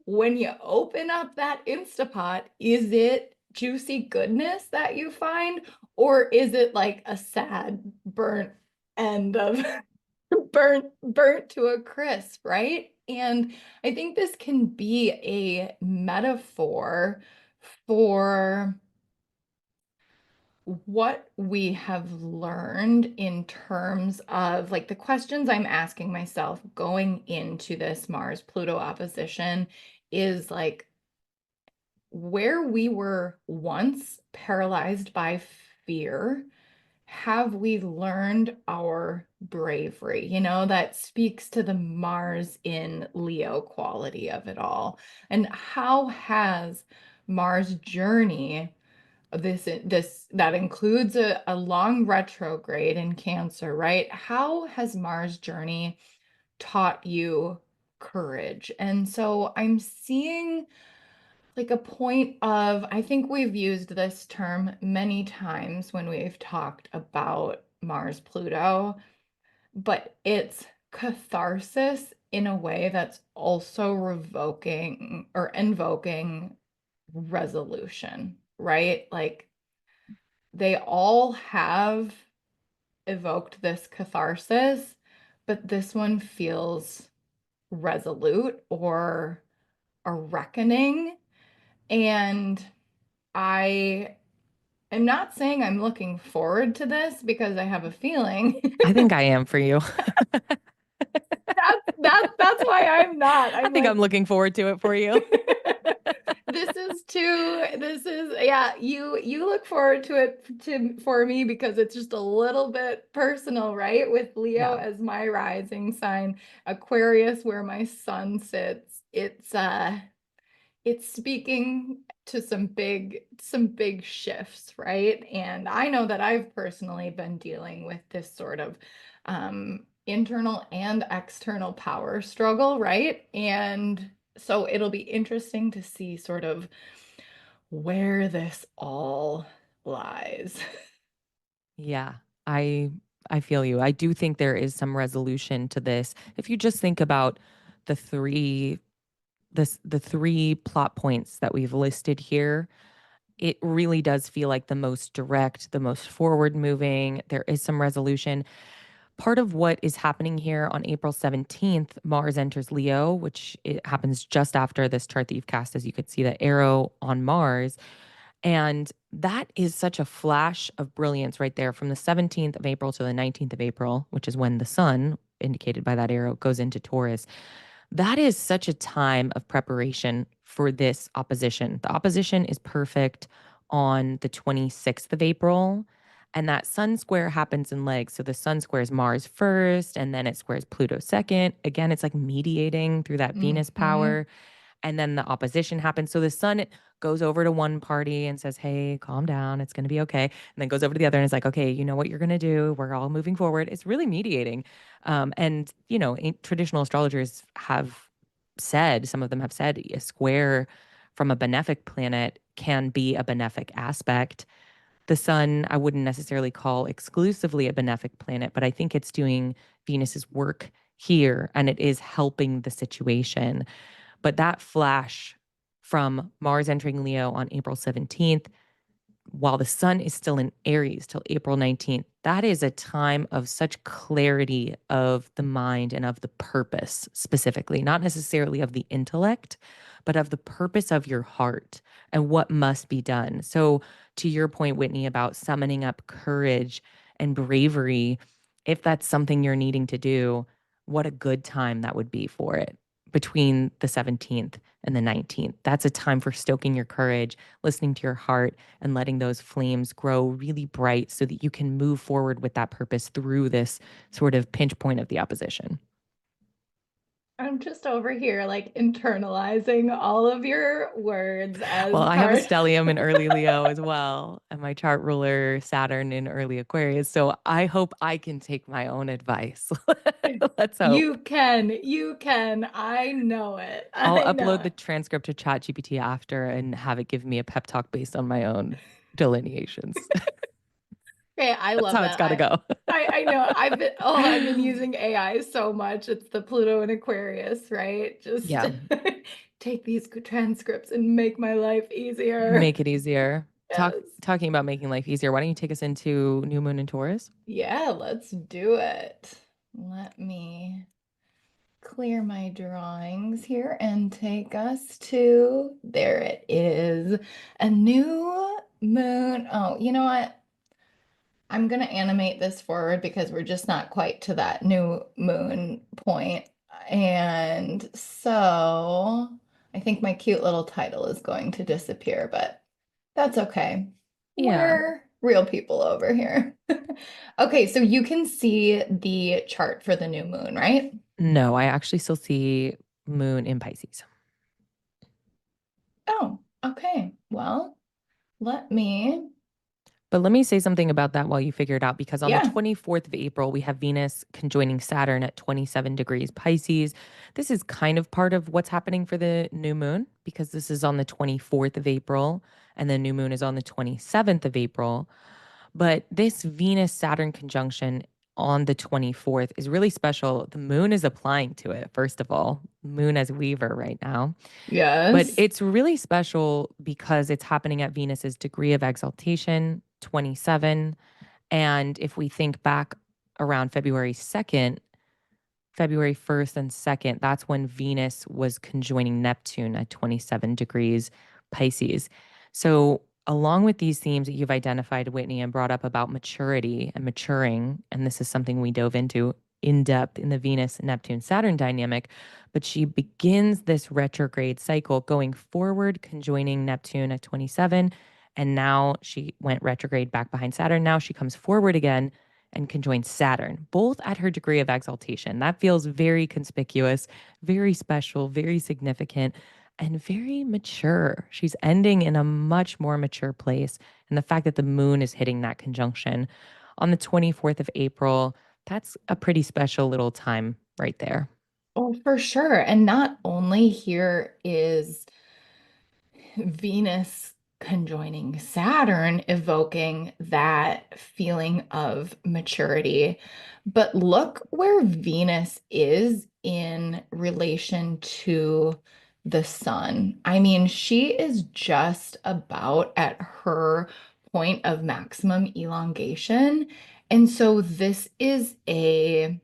when you open up that Instapot, is it juicy goodness that you find, or is it like a sad, burnt end of burnt to a crisp, right? And I think this can be a metaphor for what we have learned in terms of like the questions I'm asking myself going into this Mars-Pluto opposition is like where we were once paralyzed by fear, have we learned our bravery? You know, that speaks to the Mars in Leo quality of it all. And how has Mars journey, this that includes a long retrograde in Cancer, right? How has Mars journey taught you courage? And so I'm seeing like a point of, I think we've used this term many times when we've talked about Mars Pluto, but it's catharsis in a way that's also revoking or invoking resolution, right? Like they all have evoked this catharsis, but this one feels resolute or a reckoning. And I am not saying I'm looking forward to this because I have a feeling I think I am for you. that's why I'm not. I I'm think I'm like looking forward to it for you. this is yeah, you look forward to it for me because it's just a little bit personal, right? With Leo Yeah. as my rising sign, Aquarius where my sun sits. It's speaking to some big shifts, right? And I know that I've personally been dealing with this sort of internal and external power struggle, right? And so it'll be interesting to see sort of where this all lies. Yeah, I I feel you. I do think there is some resolution to this. If you just think about the three plot points that we've listed here, it really does feel like the most direct, the most forward moving. There is some resolution. Part of what is happening here on April 17th, Mars enters Leo, which it happens just after this chart that you've cast, as you could see the arrow on Mars. And that is such a flash of brilliance right there from the 17th of April to the 19th of April, which is when the sun, indicated by that arrow, goes into Taurus. That is such a time of preparation for this opposition. The opposition is perfect on the 26th of April. And that sun square happens in legs. So the sun squares Mars first, and then it squares Pluto second. Again, it's like mediating through that Venus Hmm. power, and then the opposition happens. So the sun goes over to one party and says, "Hey, calm down. It's going to be okay." And then goes over to the other and is like, "Okay, you know what you're going to do. We're all moving forward." It's really mediating. And, traditional astrologers have said, some of them have said, a square from a benefic planet can be a benefic aspect. The sun, I wouldn't necessarily call exclusively a benefic planet, but I think it's doing Venus's work here and it is helping the situation. But that flash from Mars entering Leo on April 17th, while the sun is still in Aries till April 19th, that is a time of such clarity of the mind and of the purpose specifically, not necessarily of the intellect, but of the purpose of your heart and what must be done. So, to your point, Whitney, about summoning up courage and bravery, if that's something you're needing to do, what a good time that would be for it between the 17th and the 19th. That's a time for stoking your courage, listening to your heart, and letting those flames grow really bright so that you can move forward with that purpose through this sort of pinch point of the opposition. I'm just over here like internalizing all of your words Well, as I have a part. stellium in early Leo as well, and my chart ruler Saturn in early Aquarius. So I hope I can take my own advice. Let's hope. You can. I know it. I'll I know upload the it. transcript to ChatGPT after and have it give me a pep talk based on my own delineations. Okay, I That's love how it's that. got to go. I know. I've been using AI so much. It's the Pluto and Aquarius, right? Just Yeah, take these transcripts and make my life easier. make it easier. Yes. Talking about making life easier. Why don't you take us into new moon in Taurus? Yeah, let's do it. Let me clear my drawings here and take us to, there it is, a new moon. Oh, you know what? I'm going to animate this forward because we're just not quite to that new moon point. And so I think my cute little title is going to disappear, but that's okay. Yeah. We're real people over here. Okay, so you can see the chart for the new moon, right? No, I actually still see moon in Pisces. Oh, okay. Well, let me, But let me say something about that while you figure it out, because on the yeah, 24th of April, we have Venus conjoining Saturn at 27 degrees Pisces. This is kind of part of what's happening for the new moon because this is on the 24th of April and the new moon is on the 27th of April. But this Venus Saturn conjunction on the 24th is really special. The moon is applying to it, first of all, moon as Weaver right now. But yes, it's really special because it's happening at Venus's degree of exaltation, 27. And if we think back around February 2nd, February 1st and 2nd, that's when Venus was conjoining Neptune at 27 degrees Pisces. So, along with these themes that you've identified, Whitney, and brought up about maturity and maturing, and this is something we dove into in depth in the Venus Neptune Saturn dynamic, but she begins this retrograde cycle going forward, conjoining Neptune at 27. And now she went retrograde back behind Saturn. Now she comes forward again and conjoin Saturn, both at her degree of exaltation. That feels very conspicuous, very special, very significant, and very mature. She's ending in a much more mature place. And the fact that the moon is hitting that conjunction on the 24th of April, that's a pretty special little time right there. oh, for sure. And not only here is Venus conjoining Saturn, evoking that feeling of maturity. But look where Venus is in relation to the sun. I mean, she is just about at her point of maximum elongation. And so this is a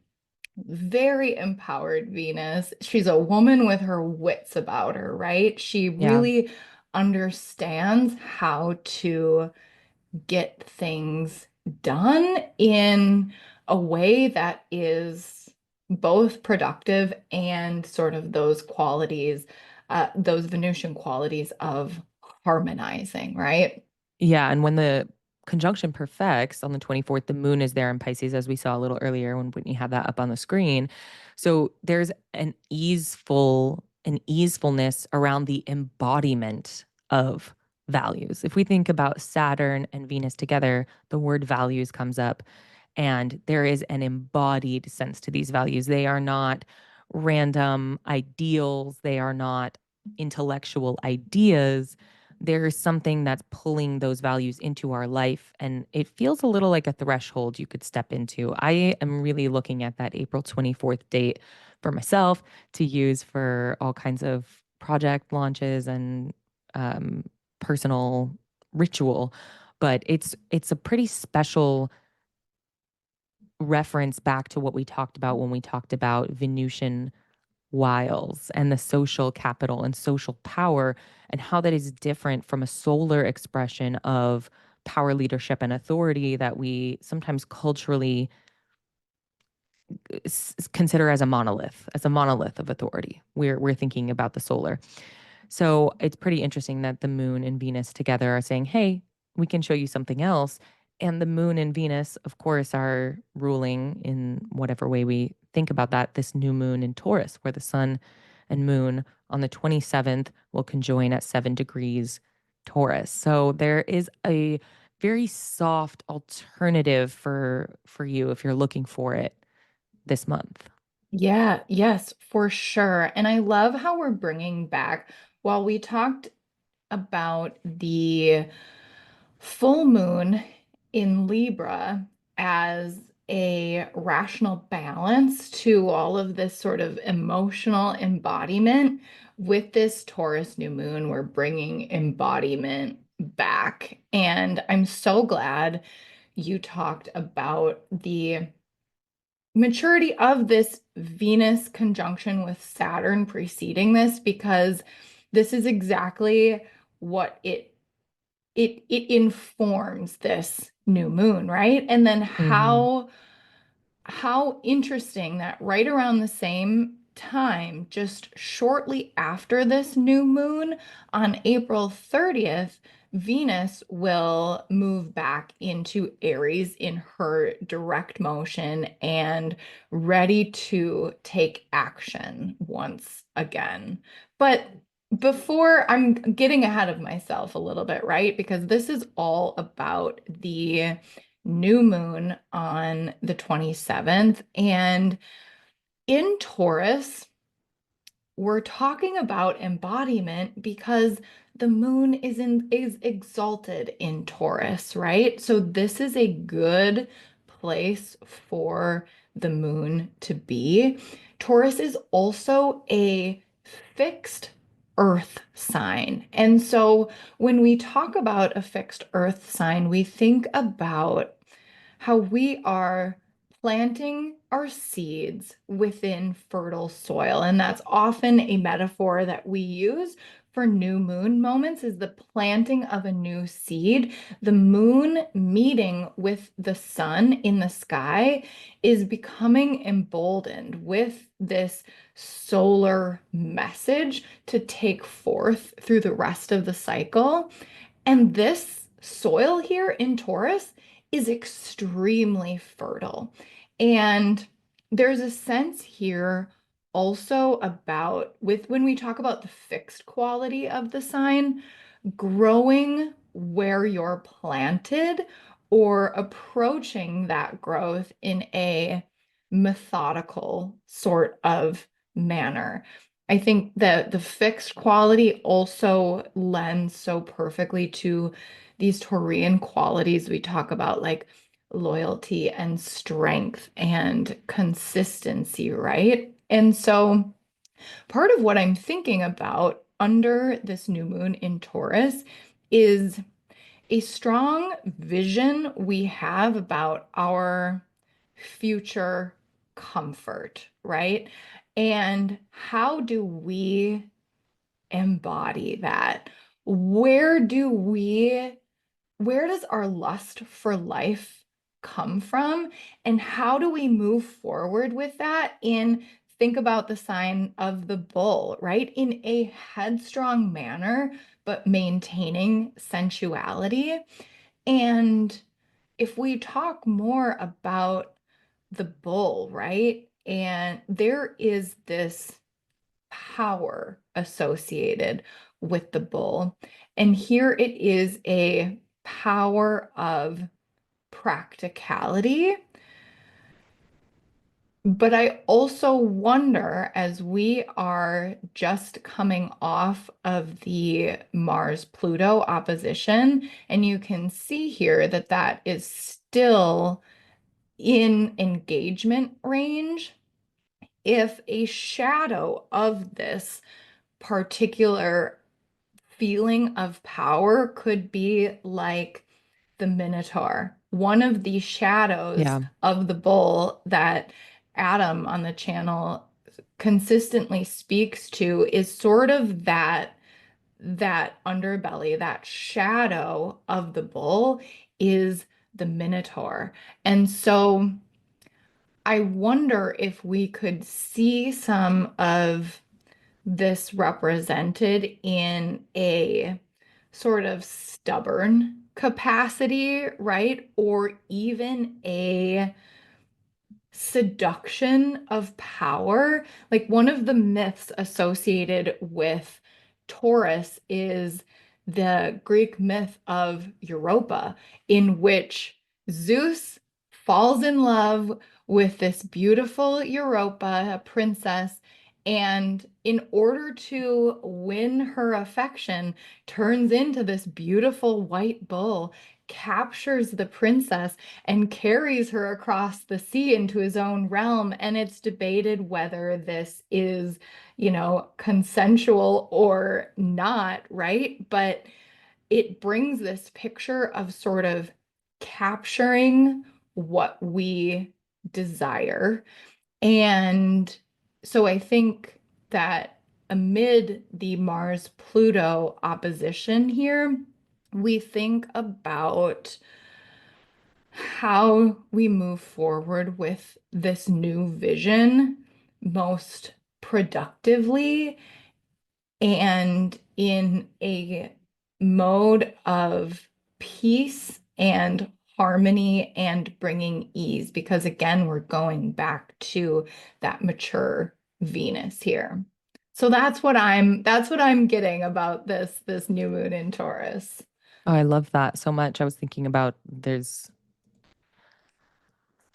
very empowered Venus. She's a woman with her wits about her, right? She Yeah. really understands how to get things done in a way that is both productive and sort of those qualities, those Venusian qualities of harmonizing, right? Yeah, and when the conjunction perfects on the 24th, the moon is there in Pisces, as we saw a little earlier when Whitney had that up on the screen. So there's an easefulness around the embodiment of values. If we think about Saturn and Venus together, the word values comes up, and there is an embodied sense to these values. They are not random ideals, they are not intellectual ideas. There's something that's pulling those values into our life. And it feels a little like a threshold you could step into. I am really looking at that April 24th date for myself to use for all kinds of project launches and um, personal ritual. But it's a pretty special reference back to what we talked about when we talked about Venusian wiles and the social capital and social power and how that is different from a solar expression of power, leadership, and authority that we sometimes culturally consider as a monolith of authority. We're thinking about the solar. So it's pretty interesting that the moon and Venus together are saying, hey, we can show you something else. And the moon and Venus, of course, are ruling in whatever way we think about that, this new moon in Taurus, where the sun and moon on the 27th will conjoin at 7 degrees Taurus. So there is a very soft alternative for you if you're looking for it this month. Yeah, yes, for sure. And I love how we're bringing back, while we talked about the full moon in Libra as a rational balance to all of this sort of emotional embodiment. With this Taurus new moon, we're bringing embodiment back. And I'm so glad you talked about the maturity of this Venus conjunction with Saturn preceding this, because this is exactly what it informs this new moon, right? And then Hmm. how interesting that right around the same time, just shortly after this new moon, on April 30th, Venus will move back into Aries in her direct motion and ready to take action once again. But before, I'm getting ahead of myself a little bit, right? Because this is all about the new moon on the 27th. And in Taurus, we're talking about embodiment because the moon is exalted in Taurus, right? So this is a good place for the moon to be. Taurus is also a fixed earth sign. And so when we talk about a fixed earth sign, we think about how we are planting our seeds within fertile soil. And that's often a metaphor that we use for new moon moments, is the planting of a new seed. The moon meeting with the sun in the sky is becoming emboldened with this solar message to take forth through the rest of the cycle. And this soil here in Taurus is extremely fertile. And there's a sense here also about, with when we talk about the fixed quality of the sign, growing where you're planted or approaching that growth in a methodical sort of manner. I think that the fixed quality also lends so perfectly to these Taurian qualities we talk about, like loyalty and strength and consistency, right? And so part of what I'm thinking about under this new moon in Taurus is a strong vision we have about our future comfort, right? And how do we embody that? Where do we where does our lust for life come from? And how do we move forward with that in, think about the sign of the bull, right? In a headstrong manner, but maintaining sensuality. And if we talk more about the bull, right? And there is this power associated with the bull. And here it is a power of practicality. But I also wonder, as we are just coming off of the Mars-Pluto opposition, and you can see here that that is still in engagement range, if a shadow of this particular feeling of power could be like the Minotaur. One of the shadows Yeah. of the bull that Adam on the channel consistently speaks to is sort of that underbelly, that shadow of the bull is the Minotaur. And so I wonder if we could see some of this represented in a sort of stubborn capacity, right? Or even a seduction of power. Like one of the myths associated with Taurus is the Greek myth of Europa, in which Zeus falls in love with this beautiful Europa, a princess, and in order to win her affection, turns into this beautiful white bull, captures the princess, and carries her across the sea into his own realm. And it's debated whether this is, consensual or not, right? But it brings this picture of sort of capturing what we desire. And so I think that amid the Mars-Pluto opposition here, we think about how we move forward with this new vision most productively and in a mode of peace and harmony and bringing ease. Because again, we're going back to that mature Venus here. So that's what I'm getting about this new moon in Taurus. Oh, I love that so much. I was thinking about there's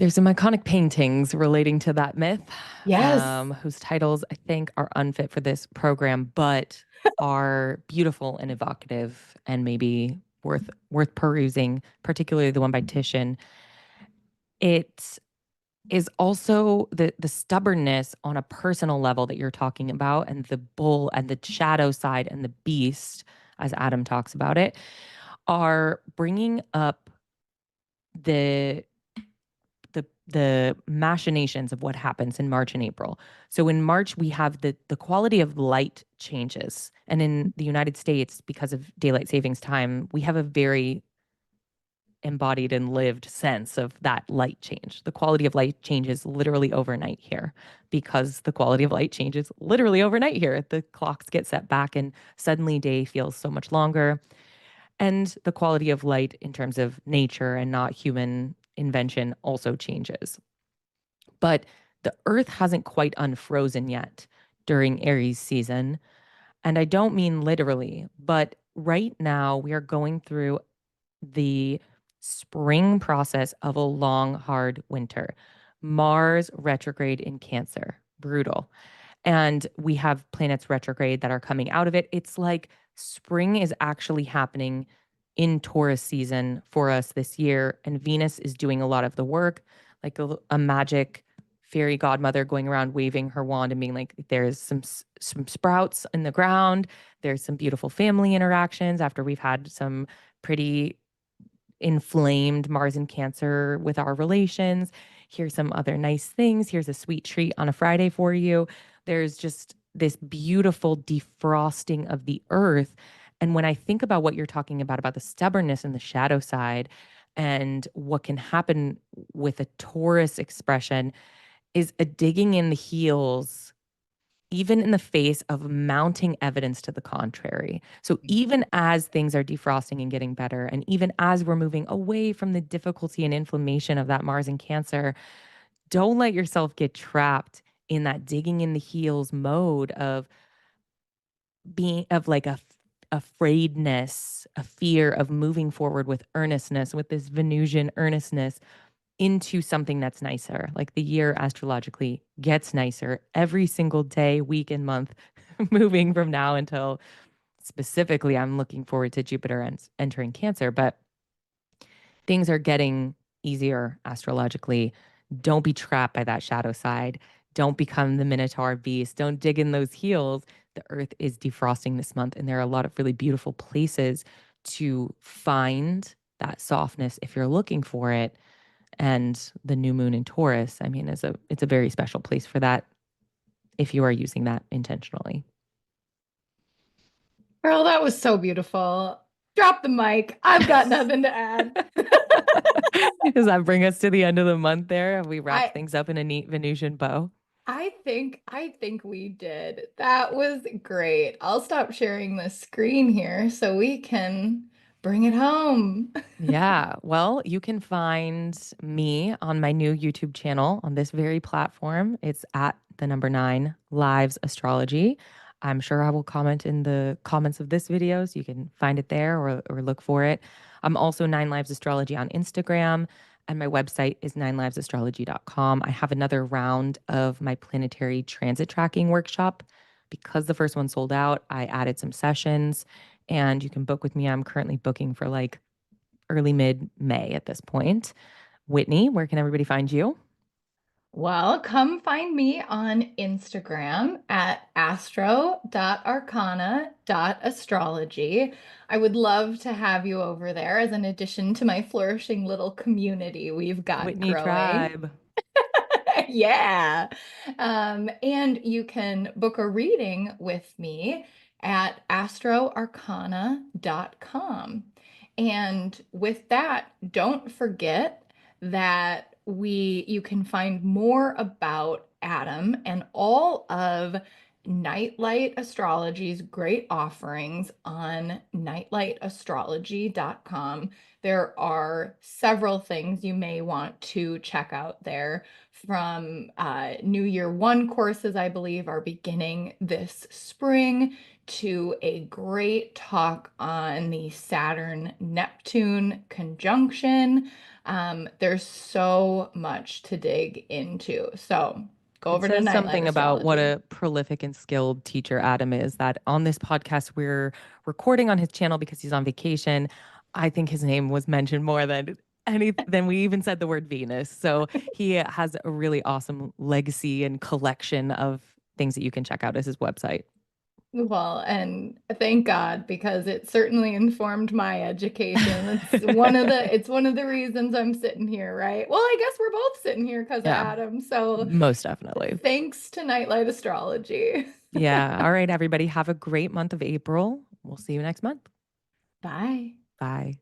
some iconic paintings relating to that myth, Yes. whose titles I think are unfit for this program, but are beautiful and evocative and maybe worth perusing, particularly the one by Titian. It is also the stubbornness on a personal level that you're talking about, and the bull and the shadow side and the beast, as Adam talks about it, are bringing up the the machinations of what happens in March and April. So in March we have the quality of light changes. And in the United States, because of daylight savings time, we have a very embodied and lived sense of that light change. The quality of light changes literally overnight here because the quality of light changes literally overnight here. The clocks get set back and suddenly day feels so much longer. And the quality of light in terms of nature and not human invention also changes. But the earth hasn't quite unfrozen yet during Aries season. And I don't mean literally, but right now we are going through the spring process of a long, hard winter. Mars retrograde in Cancer, brutal. And we have planets retrograde that are coming out of it. It's like spring is actually happening in Taurus season for us this year. And Venus is doing a lot of the work, like a magic fairy godmother going around waving her wand and being like, there's some sprouts in the ground. There's some beautiful family interactions after we've had some pretty inflamed Mars and Cancer with our relations. Here's some other nice things. Here's a sweet treat on a Friday for you. There's just this beautiful defrosting of the earth. And when I think about what you're talking about the stubbornness and the shadow side, and what can happen with a Taurus expression, is a digging in the heels even in the face of mounting evidence to the contrary. So, even as things are defrosting and getting better, and even as we're moving away from the difficulty and inflammation of that Mars and Cancer, don't let yourself get trapped in that digging in the heels mode of being, of like a afraidness, a fear of moving forward with earnestness, with this Venusian earnestness into something that's nicer. Like the year astrologically gets nicer every single day, week, and month, moving from now until specifically, I'm looking forward to Jupiter entering Cancer, but things are getting easier astrologically. Don't be trapped by that shadow side. Don't become the Minotaur beast. Don't dig in those heels. The earth is defrosting this month, and there are a lot of really beautiful places to find that softness if you're looking for it. And the new moon in Taurus, I mean, it's a very special place for that if you are using that intentionally. Girl, that was so beautiful. Drop the mic. I've got nothing to add. Does that bring us to the end of the month there? Have we wrapped I things up in a neat Venusian bow? I think we did. That was great. I'll stop sharing the screen here so we can Bring it home. Yeah. Well, you can find me on my new YouTube channel on this very platform. It's at the number 9 Lives Astrology. I'm sure I will comment in the comments of this video so you can find it there or look for it. I'm also 9 Lives Astrology on Instagram, and my website is 9livesastrology.com. I have another round of my planetary transit tracking workshop. Because the first one sold out, I added some sessions and you can book with me. I'm currently booking for like early mid May at this point. Whitney, where can everybody find you? Well, come find me on Instagram at astro.arcana.astrology. I would love to have you over there as an addition to my flourishing little community we've got Whitney growing. Tribe. Yeah. And you can book a reading with me at astroarcana.com. And with that, don't forget that you can find more about Adam and all of Nightlight Astrology's great offerings on nightlightastrology.com. There are several things you may want to check out there from New Year One courses, I believe, are beginning this spring, to a great talk on the Saturn Neptune conjunction. There's so much to dig into. So go It over to says Nightlight something about what Astrology. a prolific and skilled teacher Adam is, that on this podcast, we're recording on his channel because he's on vacation. I think his name was mentioned more than we even said the word Venus. So he has a really awesome legacy and collection of things that you can check out as his website. Well, and thank God, because it certainly informed my education. It's one of the reasons I'm sitting here, right? Well, I guess we're both sitting here because of Yeah, Adam. So most definitely. thanks to Nightlight Astrology. Yeah. All right, everybody. Have a great month of April. We'll see you next month. Bye. Bye.